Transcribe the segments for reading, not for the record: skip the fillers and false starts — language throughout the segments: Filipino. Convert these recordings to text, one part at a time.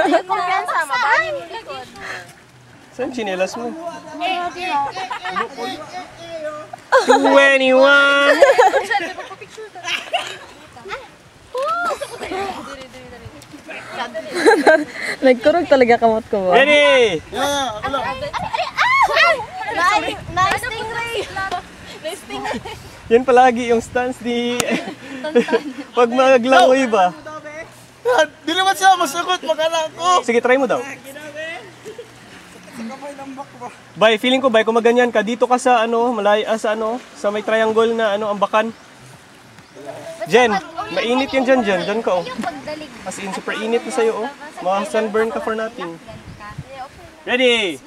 Kumpiyansa, mabahay mo likod. Saan chinelas mo? 21! Nagkurog talaga kamot ko ba? Ready! Nice stingray! Nice stingray! Yan palagi yung stance di... Pag maglangoy ba? Di naman siya masagot, magala ko. Sige, try mo daw. Bay, feeling ko bay, kung maganyan ka, dito ka sa ano, sa may triangle na ano, ambakan. Jen, mainit yan dyan ka oh. As in, super init na sa'yo oh. Sunburn ka for nothing. Ready?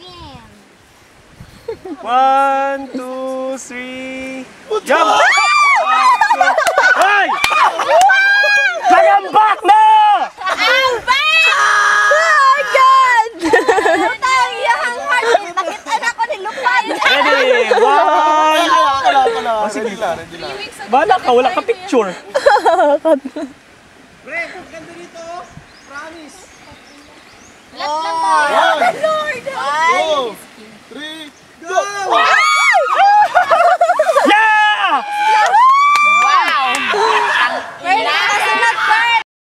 1, 2, 3, jump! Hey! Sagambak na! Ambak! Oh my God! Utang iyang heart. Nakita na ko ni Lupay. Ready? 1! Oh, sige. Bala ka, wala ka picture. Pre, ganda dito. Promise. Let lang tayo. Lord! 2, 3, go!